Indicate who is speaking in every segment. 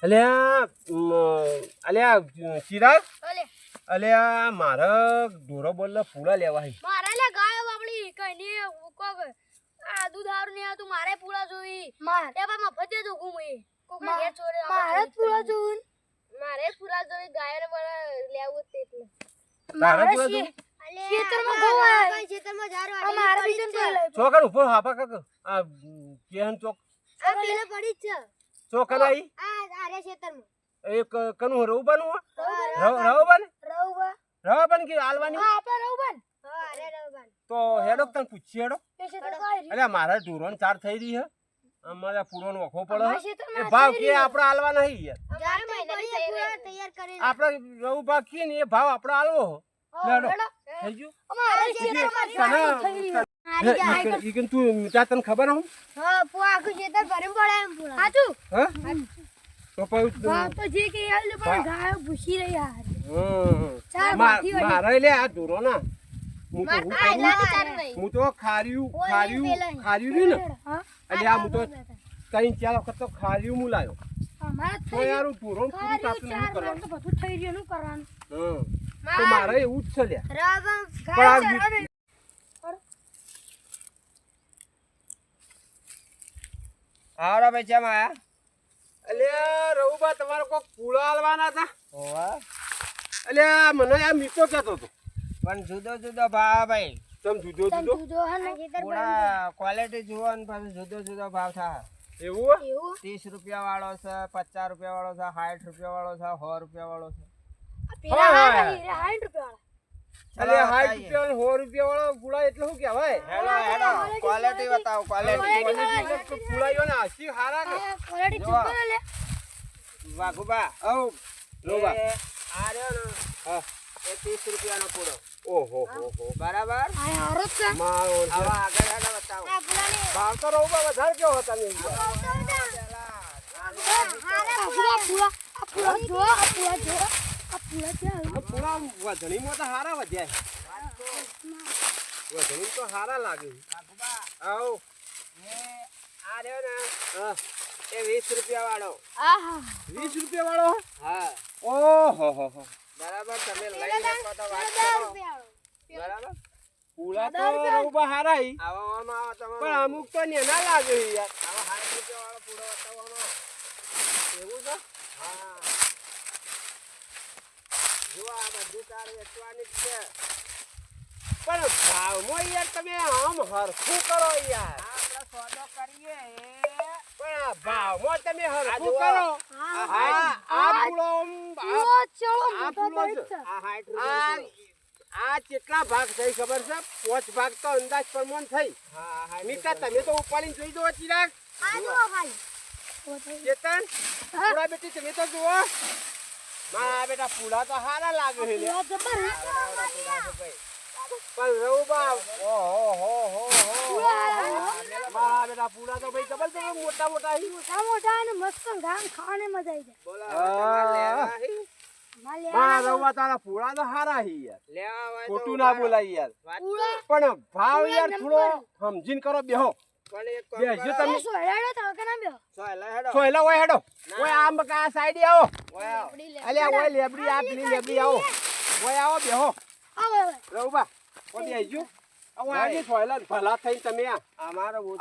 Speaker 1: અલ્યા અલ્યા ચિરાગ અલ્યા મારે ઢોરો બોલને પૂળા લેવા હે
Speaker 2: મારે લે ગાયો બાપડી કઈની કોક આ દૂધ હારું ને તું મારે પૂળા જોઈ મારે એ બા મફત દે દુખું મે કોક ને ઘેર છોડે મારે પૂળા જોઈ ગાયો ને બળ લેવું તે એટલે
Speaker 1: તારે પૂળા જોઈ
Speaker 2: ખેતરમાં ગવાય ખેતરમાં જાર વાડી મારે બીજન તો લે
Speaker 1: ચોકર ઉપર હાપા કાક આ કેહન ચોક
Speaker 2: આ પેલે પડી જ છે
Speaker 1: ચોકર આઈ
Speaker 2: આ આરે ખેતરમાં
Speaker 1: એક કનું રવબાનું રવબાન કે આલવાની
Speaker 2: હા આપા રવબાન હા અરે રવબાન
Speaker 1: તો હેડો તને પૂછી હેડો
Speaker 2: એ ખેતર કઈ
Speaker 1: અલ્યા મારા ઢોરોન ચાર થઈ રહી હે અમારા પૂરોનો ઓખો પડે એ ભાવ કે આપણે આલવા નહીં યાર
Speaker 2: જાર મહિનાની તૈયાર કરી
Speaker 1: આપણે રવ ભાગ કે ને એ ભાવ આપણે આલવો લેડો થઈ ગયું
Speaker 2: અમારે ખેતરમાં
Speaker 1: ઈ કે તું તને ખબર હું
Speaker 2: હા પૂરા આખું ખેતર ભરીને પડે એમ પૂરા સાચું
Speaker 1: હા તો
Speaker 2: તો જે કે યાર પણ ગાયો ભૂસી રહી યાર
Speaker 1: મારે લે આ ઢોરો ના હું તો ખાર્યું રહ્યું ને એટલે આ હું તો કઈ ચાર વખત તો ખાર્યું હું લાયો તો યાર ઢોરો પૂરું કાપી નહીં કરવાનું
Speaker 2: બધું થઈ રહ્યું નું કરવાનું
Speaker 1: તો મારે એવું જ છે લ્યા આવડા ભાઈ ચમ આયા અલ્યા રઉબા તમારે કોક પૂળો આલવાના હતા ઓવા અલ્યા મને આ મીકો કહેતો હતો
Speaker 3: પણ જુદો જુદો ભાવ ભાઈ
Speaker 1: તમ જુદો
Speaker 3: પૂરા ક્વોલિટી જુઓ ને પછી જુદો જુદો ભાવ થાય
Speaker 1: એવું
Speaker 3: 30 રૂપિયા વાળો છે 50 રૂપિયા વાળો છે 60 રૂપિયા વાળો છે 100 રૂપિયા વાળો છે
Speaker 1: અલ્યા 60 રૂપિયા 100 રૂપિયા વાળો પૂળા એટલે શું કહેવાય
Speaker 3: હેલો હેલો ક્વોલિટી બતાવો ક્વોલિટી
Speaker 1: પૂળાયો ને હસી હારા ને
Speaker 3: વાઘુબા
Speaker 1: આવ રોબા
Speaker 3: આ રહ્યો ને
Speaker 1: હા
Speaker 3: એ 30 રૂપિયાનો પૂળો
Speaker 1: ઓહો
Speaker 3: બરાબર
Speaker 1: મારો
Speaker 3: હવે આગળ હેલો બતાવો
Speaker 1: ભાવ તો રોબા વધારે કેવો હતા ને પૂળા વધણીમાં તો હારા વધ્યા વધણી તો હારા લાગે આવ
Speaker 3: આ રહ્યો ને
Speaker 1: હા
Speaker 3: એ 20 રૂપિયા વાળો
Speaker 1: 20 રૂપિયા વાળો
Speaker 3: હા
Speaker 1: ઓહો
Speaker 3: બરાબર તમે લઈ શકો તો વાત કરો બરાબર
Speaker 1: પૂળા તો રોબા હારા હી
Speaker 3: આવામાં આવો તમે
Speaker 1: પણ અમુક તો ને ના લાગે યાર
Speaker 3: આવા 60 રૂપિયા વાળો પૂળો બતાવવાનો
Speaker 1: એવું છે
Speaker 3: હા જો આ બધું તાર વેચવાની જ છે
Speaker 1: પણ ભાવમાં યાર તમે આમ હરખું કરો યાર
Speaker 3: આપણે સોદો કરીએ
Speaker 1: પણ આ ભાવમાં તમે હરખું
Speaker 3: જુઓ.
Speaker 1: કરો
Speaker 3: આ
Speaker 1: આ પૂળો આ પૂળો છે
Speaker 3: આ 60
Speaker 1: આ
Speaker 3: રૂપિયા
Speaker 1: આ કેટલા ભાગ થઈ ખબર છે 5 ભાગ તો અંદાજ પ્રમાણ થઈ
Speaker 3: હા
Speaker 1: મિકા તમે તો ઉપાડીને જોઈ દો ચિરાગ ચેતન પૂળા બેટી તમે તો જુઓ મારા બેટા પૂળા તો હારા લાગે છે લે. પણ રઉબા ઓહો મારા બેટા પૂળા તો ભાઈ જબર જબર મોટા મોટા હી મારા રઉબા તારા પૂળા તો હારા હી યાર
Speaker 3: લેવા હોય તો
Speaker 1: ખોટું ના બોલાય યાર
Speaker 3: વાત
Speaker 1: પણ ભાવ યાર થોડો સમજીને કરો બેહો
Speaker 3: પણ એક કામ
Speaker 1: બેસજો
Speaker 3: કરો.
Speaker 1: તમે
Speaker 3: સોયલા હેડો
Speaker 1: સોયલા ઓય હેડો ઓય આમ બકા આ સાઈડે આવો
Speaker 3: ઓય આવો.
Speaker 1: અલ્યા ઓય લેબડી આ પેલી લેબડી આવો ઓય આવો બેહો રઉબા ઓ બેસજો ઓય આજે સોયલા ભલા થઈને તમે આ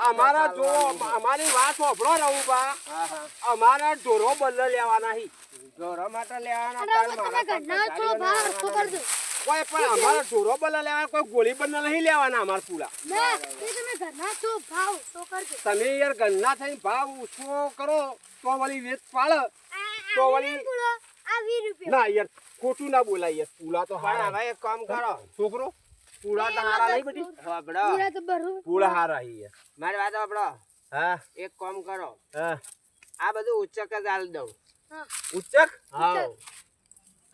Speaker 1: અમારા જો અમારી વાત સાંભળો રઉબા
Speaker 3: હા હા
Speaker 1: અમારા ઢોરો બદલ લેવાના હી
Speaker 3: ઢોરો માટે લેવાના તાર મારા
Speaker 1: ઓય પણ અમારા ઢોરો બદલ લેવાના કોઈ ગોળી બદલ નહીં લેવાના અમાર પૂરા તમે યાર ગન્ના થઈને ભાવ ઓછો કરો તો વળી વેચ પાડ તો વળી ના યાર ખોટું ના બોલાય યાર પૂલા તો
Speaker 3: પણ
Speaker 1: હારા
Speaker 3: હવે એક કામ કરો
Speaker 1: છોકરો પૂલા તો હારા નહીં બધી
Speaker 3: વાપડો
Speaker 1: પૂલા હારા હી યાર
Speaker 3: મારી વાત વાપડો
Speaker 1: હા
Speaker 3: એક કામ કરો
Speaker 1: હા
Speaker 3: આ બધું ઉચ્ચક જ આલ દઉં
Speaker 1: ઉચ્ચક
Speaker 3: હા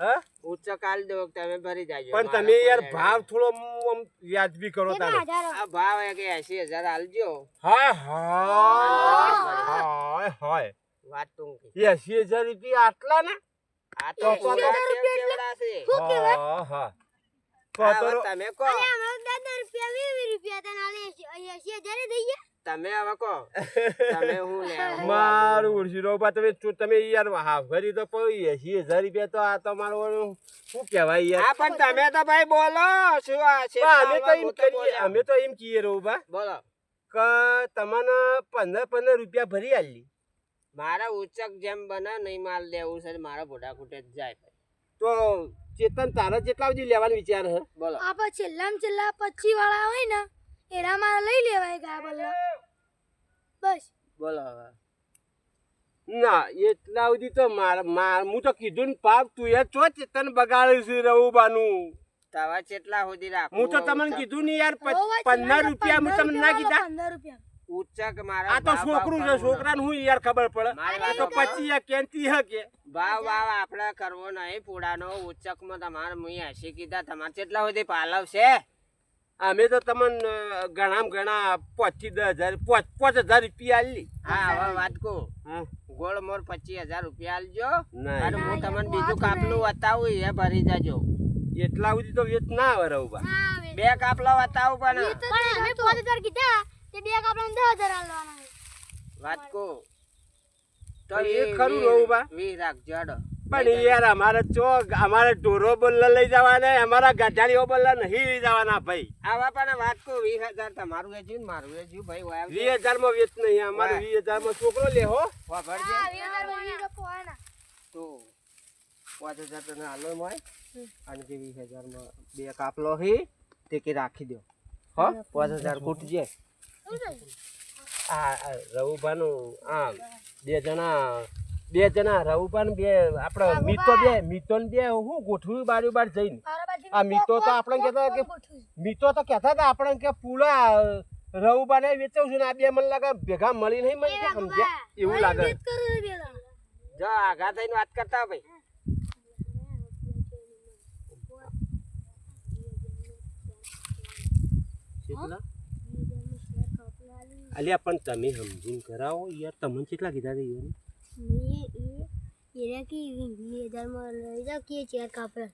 Speaker 1: હા
Speaker 3: ઉચ્ચક આલ દઉં તમે ભરી જાજો
Speaker 1: પણ તમે યાર ભાવ થોડો આમ વ્યાજબી કરો તારે
Speaker 3: આ ભાવ એક 80,000 આલજો
Speaker 1: હાય હાય હાય
Speaker 3: વાત ટૂંકી
Speaker 1: 80,000 રૂપિયા આટલા ને
Speaker 3: આ તો કેવડા છે
Speaker 1: હા હા
Speaker 3: હવે તમે કહો તમે હવે કહો તમે હું લે
Speaker 1: મારું ઉડશી રોબા તમે યાર હા ભરી તો પડી 80,000 રૂપિયા તો આ તો મારું શું કહેવાય યાર
Speaker 3: હા પણ તમે તો ભાઈ બોલો શું આ છે
Speaker 1: અમે તો એમ કહીએ રોબા
Speaker 3: બોલો
Speaker 1: કે તમને 15 રૂપિયા ભરી આલી
Speaker 3: મારા ઉચક જેમ બને નહીં માલ દેવું છે મારા ભોડા કુટે જ જાય
Speaker 1: તો ચેતન તારા જેટલા સુધી લેવાનો વિચાર હે
Speaker 3: બોલો
Speaker 2: આપણે છેલ્લામાં છેલ્લા 25 વાળા હોય ને એના મારે લઈ લેવાય ગયા બલ્લા બસ
Speaker 3: બોલો હવે
Speaker 1: ના એટલા સુધી તો હું તો કીધું ને પાપ તું એ ચો ચેતન બગાડ્યું છે રવુબાનું
Speaker 3: તવા ચેટલા સુધી રાખું
Speaker 1: હું તો તમને કીધું ને યાર 15 રૂપિયા હું તમને ના કીધા
Speaker 2: 15 રૂપિયા
Speaker 3: ઉચક મારા
Speaker 1: આ તો છોકરું છે છોકરાને હું યાર ખબર પડે આ તો 25 કેન્તી હે કે
Speaker 3: ભાવ આપણે કરવો નહીં પૂડાનો ઉચકમાં તમારે મુઈ 80 કીધા તમારે કેટલા સુધી પાલવ છે
Speaker 1: અમે તો તમને ઘણા 5,000 5,000 રૂપિયા આલી
Speaker 3: હા હવે વાત કહું ગોળ મોર 25,000 રૂપિયા આલજો અને હું તમને બીજું કાપલું બતાવું એ ભરી જજો
Speaker 1: એટલા સુધી તો વેચ ના આવે રવુબા
Speaker 3: બે કાપલા બતાવું પણ
Speaker 2: અમે 5000 કીધા તે બે કાપડા 10000 આલવાના
Speaker 3: વાત કહું તો
Speaker 1: એ ખરું રવુબા
Speaker 3: વી રાખજો અડો
Speaker 1: પણ યાર અમારે ઢોરો બોલ્લા લઈ જવાના અમારા ગાઢાળીઓ બોલ્લા નહીં લઈ જવાના ભાઈ
Speaker 3: આવા પણ વાત કહું 20,000 તમારું વેચ્યું ને મારું વેચ્યું ભાઈ
Speaker 1: 20,000 માં વેચ નહીં અમારે 20,000 માં છોકરો લે હો
Speaker 3: ભરજે
Speaker 2: 20000 પોવાના
Speaker 3: તો 5,000 તને આલો મોય અને જે 20,000 માં બે કાપલો હી તે કે રાખી દો હો 5,000 કૂટજે
Speaker 1: આ રવુભાનું આ બે જણા રવુભાન બે આપણે મિતો ને બે હું ગોઠવ્યું બાર જઈને આ મિતો તો આપણે કહેતા કે મિતો તો કહેતા હતા આપણે કે પૂળા રવુભાને વેચવું છું ને આ બે મને લાગે ભેગા મળી નહીં મને સમજ્યા એવું લાગે
Speaker 3: જો આગા થઈને વાત કરતા ભાઈ
Speaker 1: અલ્યા પણ તમે સમજીને કરાવો યાર તમને કેટલા કીધા હતા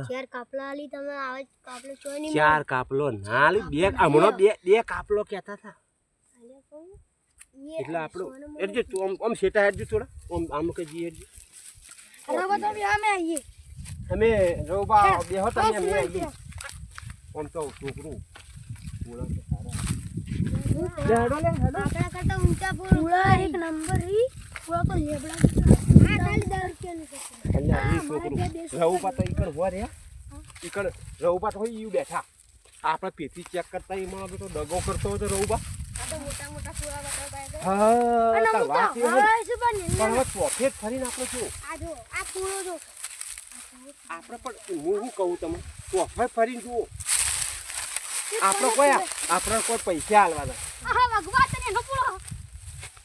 Speaker 2: ચાર કાપલા આલી તમે આવે કાપલો ચોય નહીં
Speaker 1: 4 કાપલો ના આલી બે હમણો બે કાપલો કહેતા હતા એટલે આપણો એટલે તું આમ સેટા હેડજો થોડા આમ કે જી હેડજો
Speaker 2: રવા તમે અમે આવીએ
Speaker 1: અમે રોબા બેહો તમે અમે આવીએ આમ તો છોકરું બોલા તો સારા
Speaker 2: આપણા કરતા ઊંચા પૂળા એક નંબર રી પૂળા તો લેબડા આ ખાલી 10 રૂપિયા ની
Speaker 1: રવુપા તો ઈકડ હો રે ઈકડ રવુપા તો ઈ બેઠા આપણે પેથી ચેક કરતા એમાં તો દગો કરતો હતો રવુપા
Speaker 2: આ તો મોટા મોટા પૂળા બતાવતા
Speaker 1: હા
Speaker 2: અને
Speaker 1: વાત
Speaker 2: હું તો હવે શું બની
Speaker 1: પણ હવે ચોફેટ ફરીને આપણે જો
Speaker 2: આ જો આ પૂળો જો
Speaker 1: આપણે પણ હું કહું તમે ચોફેટ ફરીને જુઓ આપણે કોઈ પૈસા આલવાના
Speaker 2: આહા ભગવા તને નો પૂળો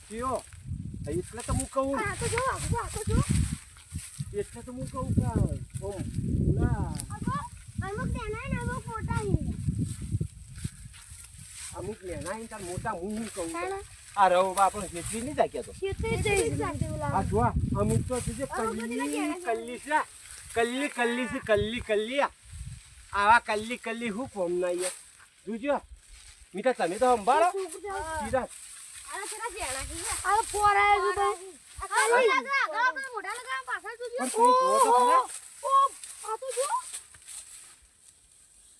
Speaker 1: કયો એટલે તો હું કહું
Speaker 2: આ તો જો આ તો જો
Speaker 1: એટલે તો હું કહું કે ના
Speaker 2: અમુક દેના ને અમુક મોટા હે
Speaker 1: અમુક લેના ઇન તાર મોટા હું કહું આ રવ આપણે જેટલી નહીં જાક્યા તો આ જો અમુક તો છે કલ્લી આવા કલ્લી હું કોમ ના યાર જોજો મીઠા તમે તો સંભાળો સીધા
Speaker 2: આ તેરા જેણા કે આ પોરાય જો તો આ કલ્લી લગા ગળા મોઢા લગા પાછળ તું
Speaker 1: પણ કોઈ જો તો ખરા
Speaker 2: આ તો જો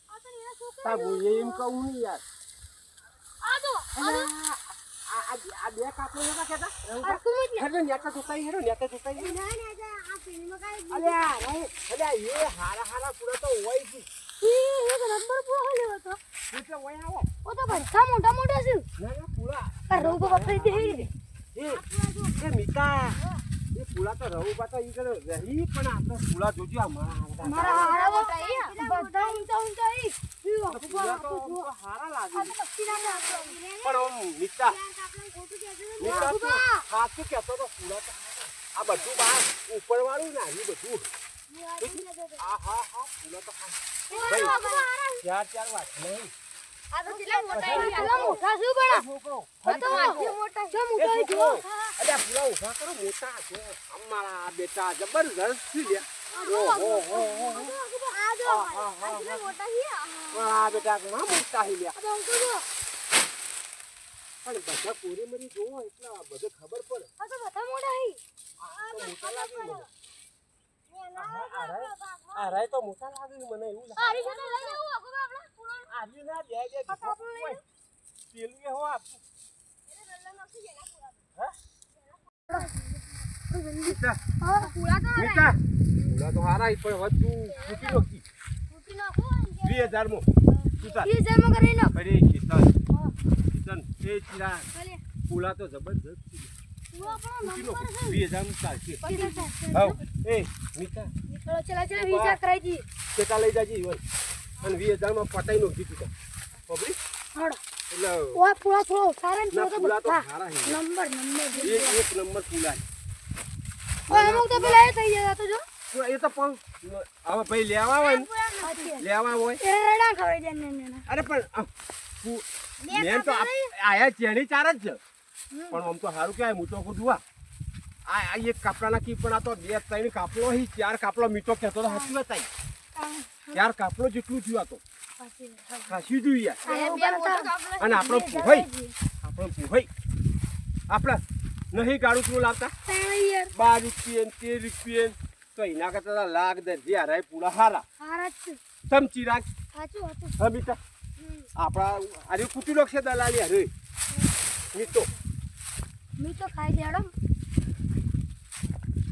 Speaker 2: આ તો એના છોકરા
Speaker 1: તા બોલે એમ કહું નહીં યાર
Speaker 2: આ જો
Speaker 1: આ બે કાપલો નતા કેતા
Speaker 2: આ કુમત
Speaker 1: હેડો નેતા જોતાઈ
Speaker 2: ના આ પેલીમાં કાઈ
Speaker 1: અલ્યા એ હારા પૂરા તો હોય છે
Speaker 2: એક નંબર પૂરો લેવો તો
Speaker 1: એટલે હોય આવો
Speaker 2: ઓ તો બધા મોટા મોટા છે
Speaker 1: ના પૂરા
Speaker 2: આ રોગો બફરી દે
Speaker 1: એ મિતા એ પૂરા તો રવુબા તો ઈ કરે રહી પણ આપણે પૂરા જોજો
Speaker 2: મારા હારા મોટા બધા ઊંચા ઊંચા ઈ
Speaker 1: પૂરા તો હારા લાગે
Speaker 2: આ તો પક્ષી ના
Speaker 1: પણ ઓમ મિતા સાચું કહેતો તો પૂરા તો આ બધું બહાર ઉપર વાળું ના એ બધું હા પૂરા તો ચાર વાત નહીં
Speaker 2: આ તો કેટલા મોટા છે બડા
Speaker 1: છોકરો
Speaker 2: તો મોટા છે મોટા જો
Speaker 1: અલ્યા પૂરા ઉભા કરો મોટા છે અમારા બેટા જબરદસ્ત છે લે ઓહો
Speaker 2: આ જો આ મોટા છે
Speaker 1: આ બેટા ઘણા મોટા છે લે
Speaker 2: આ તો જો
Speaker 1: પણ બધા કોરી મરી જોવો એટલે આ બધું ખબર પડે
Speaker 2: આ તો બધા મોટા હી
Speaker 1: તો મોટા લાગે મને આ રાય તો મોટા લાગે મને એવું લાગે
Speaker 2: આરી સાથે લઈ જાવ આખો આપણે પૂરો
Speaker 1: આજી ના દે પેલું હો આપ
Speaker 2: એને રલ્લા નાખી દે ના પૂરા
Speaker 1: હા
Speaker 2: હા પૂરા તો
Speaker 1: મીઠા પૂરા તો હારા ઈ પણ વધુ ફૂટી નોકી
Speaker 2: ફૂટી નાખો
Speaker 1: 2000 માં તુતા
Speaker 2: 20,000 માં કરી નાખ
Speaker 1: અરે કિશન એ ચીરા
Speaker 2: ભલે
Speaker 1: પૂરા તો જબરજસ્ત
Speaker 2: પૂરો આપણો
Speaker 1: ફૂટી
Speaker 2: નંબર
Speaker 1: નો 2000 માં ચાલશે
Speaker 2: છે
Speaker 1: હાઉ એ મીઠા
Speaker 2: ચલા ચલા વિચાર કરાઈ દી
Speaker 1: કેતા લઈ જાજી હોય અને 2000 માં પટાઈ નો કીધું તો ખબરી
Speaker 2: હાડો
Speaker 1: એટલે
Speaker 2: ઓ પૂરા થોડો સારા
Speaker 1: ના
Speaker 2: ને
Speaker 1: પૂરા તો
Speaker 2: બધા
Speaker 1: હારા હે
Speaker 2: નંબર
Speaker 1: એક નંબર પૂરા
Speaker 2: ઓ અમુક તો પેલા એ થઈ ગયા તો જો
Speaker 1: એ તો પણ હવે ભાઈ લેવા હોય ને લેવા હોય
Speaker 2: એ રડા ખવાઈ દે ને
Speaker 1: અરે પણ મેન તો આયા ચેણી ચાર જ છે પણ આમ તો સારું કહેવાય હું તો કું આ એક કાપડાના કી પણ આ તો 2 3 કાપલો હી 4 કાપલો મીઠો કહેતો તો સાચી વાત આવી 4 કાપલો જેટલું થયું આ તો ખાસી જોઈ અને આપણો પુભાઈ આપણે નહીં ગાડું તું લાવતા 12 રૂપિયા 13 રૂપિયા તો એના કરતા લાખ દરજી હારાય પૂરા હારા સમચી રાખ હા બેટા આપણા અરે કુટી લોક છે દલાલી અરે મીઠો
Speaker 2: ખાઈ દેડો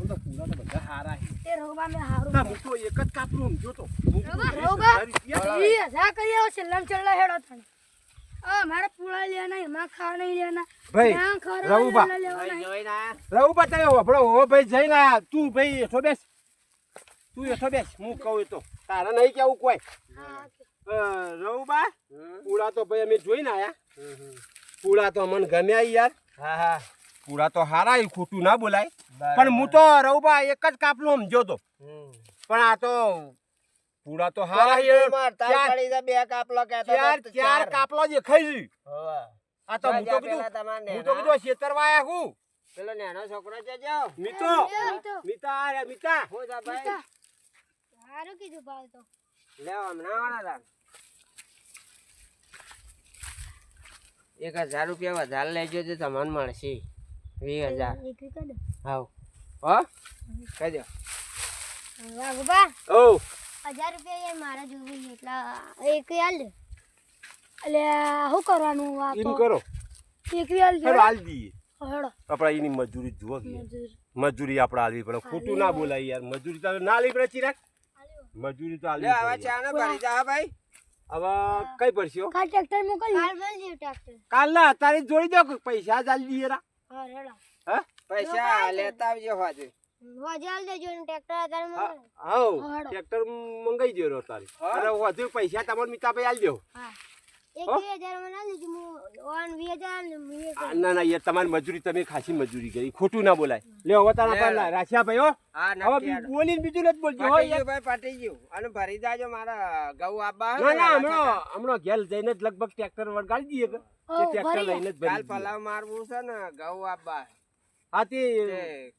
Speaker 1: તો પૂરા તો બધા હારા છે
Speaker 2: તે રોબા મે હારું
Speaker 1: ના હું તો એક જ કાપલું સમજો તો
Speaker 2: રોબા ઈ જા કરી આવો છે લમ ચડલા હેડો તને મારે પૂળા લેના એમાં ખાવા નહીં લેના
Speaker 1: ભાઈ રવુબા રવુબા તમે વફડો હો ભાઈ જઈને તું ભાઈ એઠો બેસ હું કહું તો તારે નહીં કેવું કોઈ રવુબા પૂળા તો ભાઈ અમે જોઈને આયા પૂળા તો મને ગમ્યા યાર હા પૂળા તો હારા એ ખોટું ના બોલાય પણ હું તો રવુબા એક જ કાપલું સમજો તો પણ આ તો પૂરા તો હારા
Speaker 3: બે કાપલો
Speaker 1: ચાર કાપલો દેખાઈ આ તો હું તો કીધું છેતરવાયા હું
Speaker 3: પેલો નાનો છોકરો છે જાવ
Speaker 1: મીતા
Speaker 3: હો જા ભાઈ
Speaker 2: હારું કીધું ભાવ તો
Speaker 3: લેવા હમણાં આવવાના 1000 રૂપિયા વધારે લેજો તો તમને મળશે 20000 હાવ હો કહેજો
Speaker 2: વાહ બાબા
Speaker 1: ઓ
Speaker 2: 1000 રૂપિયા યાર મારા જોવી એટલા એક યાર લે એટલે શું કરવાનું આ
Speaker 1: એમ
Speaker 2: તો
Speaker 1: કરો
Speaker 2: એક યાર
Speaker 1: હેડો હાલ દઈએ
Speaker 2: હેડો
Speaker 1: આપણા એની મજૂરી જુઓ મજૂરી આપણે હાલવી પડે ખોટું ના બોલાય યાર મજૂરી તો ના હાલવી પડે ચિરાગ મજૂરી તો હાલવી
Speaker 3: હવે ચા ના ભરી જા ભાઈ
Speaker 1: હવે કઈ પડશે
Speaker 2: કાલ ટ્રેક્ટર મોકલ કાલ મળજો ટ્રેક્ટર
Speaker 1: કાલ ના અત્યારે જ જોડી દો પૈસા જ હાલ દઈએ રા
Speaker 2: હા હેડો
Speaker 1: હા
Speaker 3: પૈસા લેતા આવજો હાજે
Speaker 2: હોજલ દેજો ને ટ્રેક્ટર અત્યારે મોકલ
Speaker 1: હાઉ ટ્રેક્ટર મંગાઈ દેરો તારી અને વધુ પૈસા તમાર મીતા ભાઈ આલ દેવો
Speaker 2: હા 1000 માં ના લેજો હું 2000 ને 20
Speaker 1: ના ના યાર તમારી મજૂરી તમે ખાસી મજૂરી કરી ખોટું ના બોલાય લે હવે તારા પર રાખ્યા ભાઈ હો
Speaker 3: હા
Speaker 1: હવે બોલીને બીજું નથી બોલજો હો યાર
Speaker 3: ભાઈ પાટી ગયું અને ભરી જાજો મારા ઘઉં આબા
Speaker 1: ના ના હમણાં ઘેર જઈને જ લગભગ ટ્રેક્ટર વળગાડી દઈએ કે ટ્રેક્ટર લઈને જ
Speaker 3: કાલ પલાવ મારવું છે ને ઘઉં આબા
Speaker 1: હા તે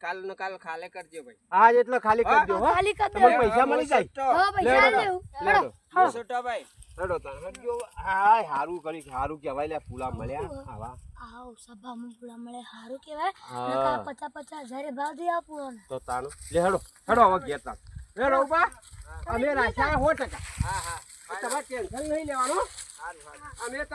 Speaker 3: કાલ નો કાલ ખાલે કરજો ભાઈ
Speaker 1: આજ એટલે ખાલી કરી દો હો
Speaker 2: ખાલી કર
Speaker 1: તમને પૈસા મળી જાય
Speaker 2: હો પૈસા લેવું હેડો
Speaker 3: છોટો ભાઈ
Speaker 1: હેડો તાર હેડજો હાય હારું કરી હારું કહેવાય લે પૂલા મળ્યા આવા
Speaker 2: આવ સભામાં પૂરા મળે હારું કહેવાય નકા 50,000 ભાવ દે આપું
Speaker 1: તો તાનો લે હેડો હવે ઘેર તાર હેડો બા અમે રાખ્યા 100%
Speaker 3: હા
Speaker 1: તમારે ટેન્શન નહીં લેવાનું અમે